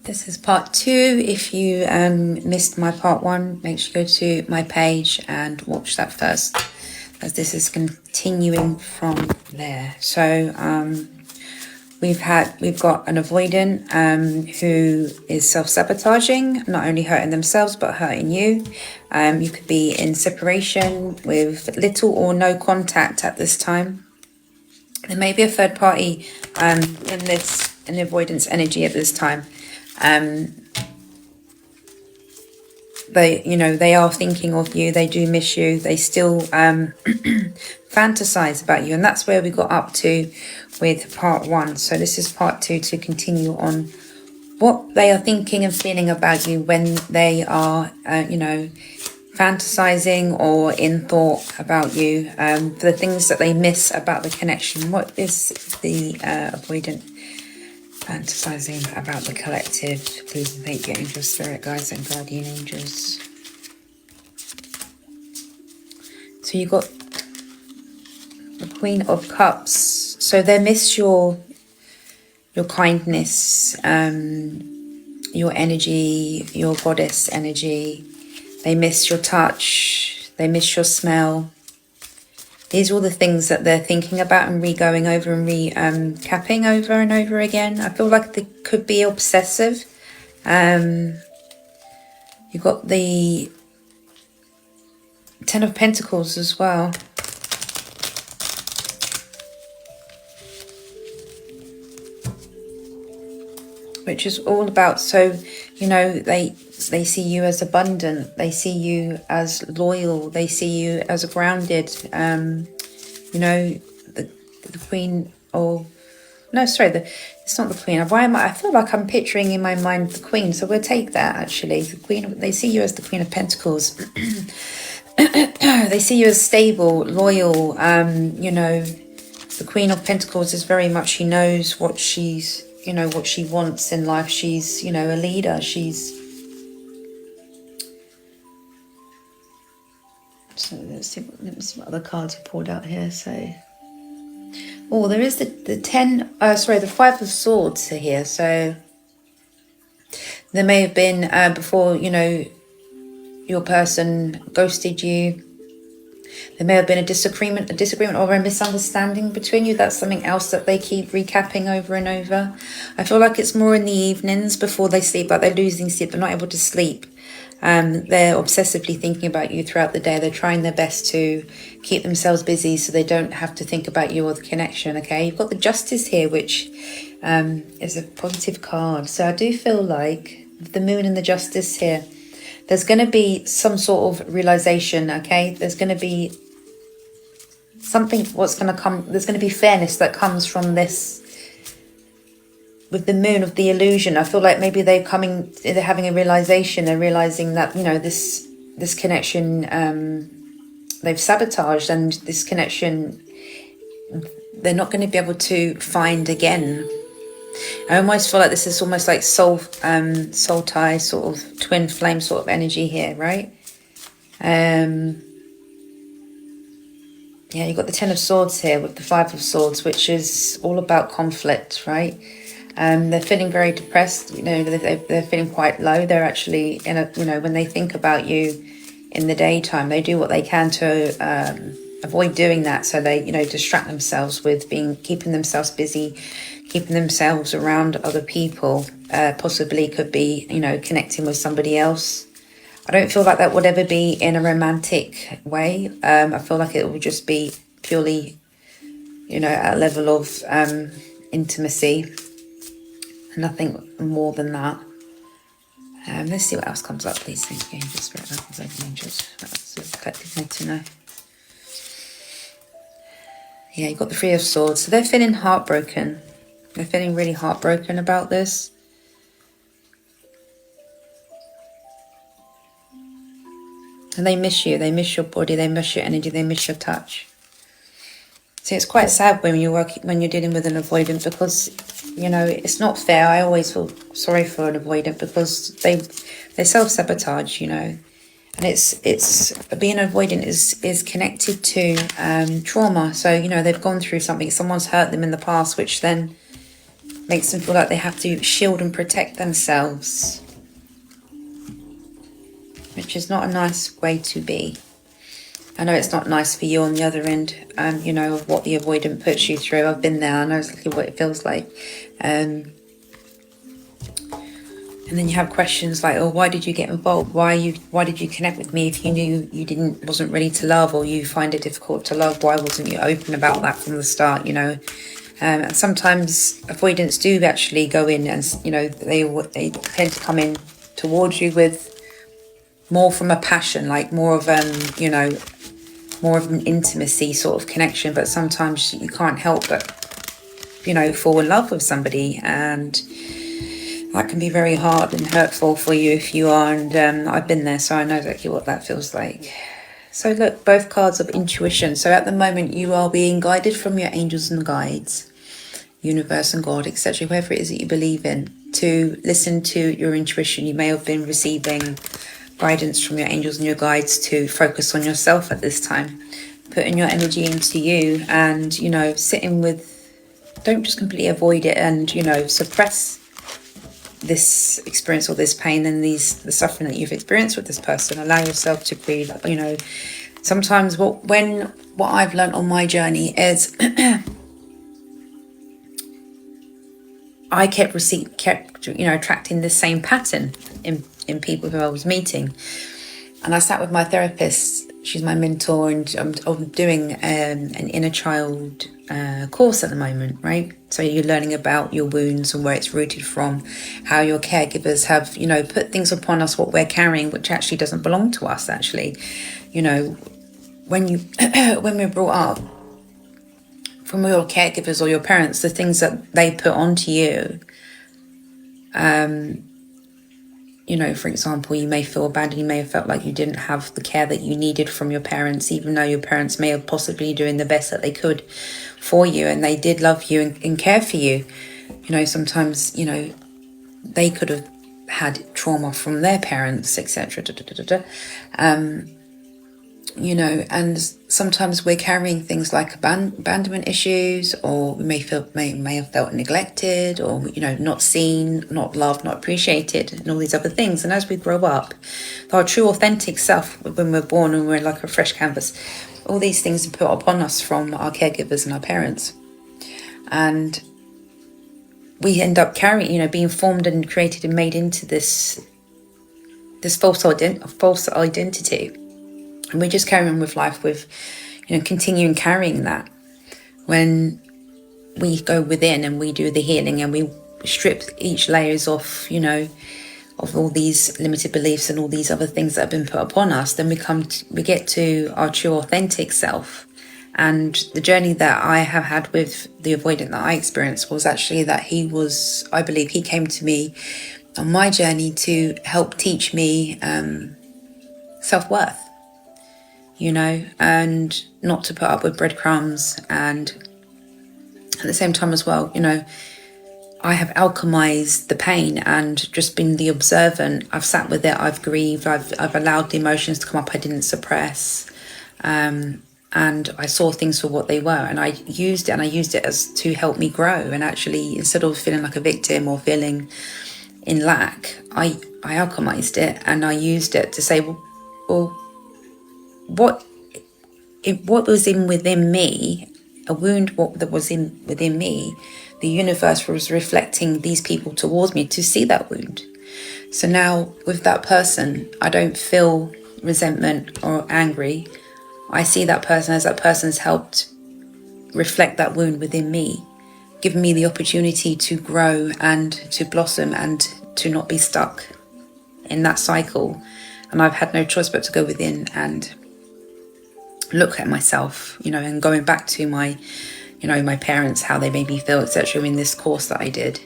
This is part 2. If you missed my part 1, make sure you go to my page and watch that first, as this is continuing from there. So we've got an avoidant who is self-sabotaging, not only hurting themselves but hurting you. You could be in separation with little or no contact at this time. There may be a third party in the avoidance energy at this time. They are thinking of you. They do miss you. They still fantasize about you, and that's where we got up to with part 1. So this is part 2 to continue on what they are thinking and feeling about you when they are fantasizing or in thought about you, for the things that they miss about the connection. What is the avoidant fantasizing about the collective? Please thank your angel spirit guides and guardian angels. So you got the Queen of Cups. So they miss your kindness, your energy, your goddess energy. They miss your touch. They miss your smell. These are all the things that they're thinking about and going over and capping over and over again. I feel like they could be obsessive. You've got the Ten of Pentacles as well. Which is all about, they see you as abundant, they see you as loyal, they see you as grounded. The Queen of... No, sorry, it's not the Queen. I feel like I'm picturing in my mind the Queen, so we'll take that actually. The Queen, they see you as the Queen of Pentacles. They see you as stable, loyal. The Queen of Pentacles is very much, she knows what she's... what she wants in life. She's, a leader. So let me see what other cards are pulled out here. So, there is the 5 of Swords here. So there may have been, before, your person ghosted you, there may have been a disagreement or a misunderstanding between you. That's something else that they keep recapping over and over. I feel like it's more in the evenings before they sleep, like they're losing sleep, they're not able to sleep. They're obsessively thinking about you throughout the day. They're trying their best to keep themselves busy so they don't have to think about you or the connection, okay? You've got the Justice here, which is a positive card. So I do feel like the Moon and the Justice here, there's going to be some sort of realization, okay? There's going to be something, there's going to be fairness that comes from this. With the Moon of the illusion, I feel like maybe they're having a realization. They're realizing that, this connection, they've sabotaged, and this connection, they're not going to be able to find again. I almost feel like this is almost like soul tie, sort of twin flame sort of energy here, right? You've got the Ten of Swords here with the 5 of Swords, which is all about conflict, right? They're feeling very depressed, they're feeling quite low. They're actually in a, when they think about you in the daytime, they do what they can to avoid doing that. So they, distract themselves with keeping themselves busy, keeping themselves around other people, possibly could be, connecting with somebody else. I don't feel like that would ever be in a romantic way. I feel like it will just be purely, at a level of intimacy. Nothing more than that. Let's see what else comes up, please. Thank you, angels, spirit, angels. That's what the collective need to know. Yeah, you've got the 3 of Swords. So they're feeling heartbroken. They're feeling really heartbroken about this. And they miss you. They miss your body. They miss your energy. They miss your touch. See, it's quite sad when you're dealing with an avoidant, because, it's not fair. I always feel sorry for an avoidant because they self-sabotage, And it's being avoidant is connected to trauma. So, they've gone through something. Someone's hurt them in the past, which then makes them feel like they have to shield and protect themselves, which is not a nice way to be. I know it's not nice for you on the other end, you know, of what the avoidant puts you through. I've been there. I know exactly what it feels like. And then you have questions like, oh, why did you get involved? Why did you connect with me if you knew you wasn't ready to love, or you find it difficult to love? Why wasn't you open about that from the start, you know? And sometimes avoidants do actually go in and, you know, they tend to come in towards you with more from a passion, like more of, you know, more of an intimacy sort of connection. But sometimes you can't help but, you know, fall in love with somebody, and that can be very hard and hurtful for you if you are. And I've been there, so I know exactly what that feels like. So look, both cards of intuition. So at the moment you are being guided from your angels and guides, universe and God, etc., whoever it is that you believe in, to listen to your intuition. You may have been receiving guidance from your angels and your guides to focus on yourself at this time, putting your energy into you, and, you know, sitting with, don't just completely avoid it and, you know, suppress this experience or this pain and the suffering that you've experienced with this person. Allow yourself to breathe. You know, sometimes what I've learned on my journey is I kept you know, attracting the same pattern in people who I was meeting. And I sat with my therapist, she's my mentor, and I'm doing an inner child course at the moment, right? So you're learning about your wounds and where it's rooted from, how your caregivers have, you know, put things upon us, what we're carrying, which actually doesn't belong to us, actually. You know, when we're brought up from your caregivers or your parents, the things that they put onto you, you know, for example, you may feel abandoned. You may have felt like you didn't have the care that you needed from your parents, even though your parents may have possibly doing the best that they could for you, and they did love you and care for you. You know, sometimes, you know, they could have had trauma from their parents, etc. You know, and sometimes we're carrying things like abandonment issues, or we may have felt neglected, or, you know, not seen, not loved, not appreciated, and all these other things. And as we grow up, our true authentic self, when we're born and we're like a fresh canvas, all these things are put upon us from our caregivers and our parents, and we end up carrying, you know, being formed and created and made into this false identity. And we just carry on with life with, you know, continuing carrying that. When we go within and we do the healing and we strip each layers off, you know, of all these limited beliefs and all these other things that have been put upon us, then we get to our true authentic self. And the journey that I have had with the avoidant that I experienced was actually that I believe he came to me on my journey to help teach me self-worth, you know, and not to put up with breadcrumbs. And at the same time as well, you know, I have alchemized the pain and just been the observant. I've sat with it, I've grieved, I've allowed the emotions to come up I didn't suppress. And I saw things for what they were, and I used it as to help me grow. And actually, instead of feeling like a victim or feeling in lack, I alchemized it, and I used it to say, well, what was within me, a wound that was within me, the universe was reflecting these people towards me to see that wound. So now with that person, I don't feel resentment or angry. I see that person as that person's helped reflect that wound within me, giving me the opportunity to grow and to blossom and to not be stuck in that cycle. And I've had no choice but to go within and look at myself, you know, and going back to my, you know, my parents, how they made me feel, etc. in this course that I did.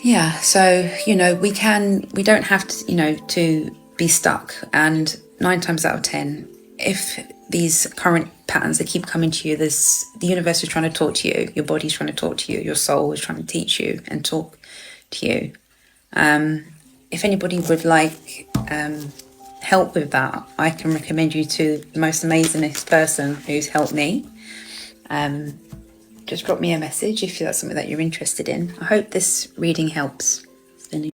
Yeah, so, you know, we don't have to, you know, to be stuck. And 9 times out of 10, if these current patterns that keep coming to you, the universe is trying to talk to you, your body's trying to talk to you, your soul is trying to teach you and talk to you. If anybody would like help with that, I can recommend you to the most amazingest person who's helped me. just drop me a message if that's something that you're interested in. I hope this reading helps.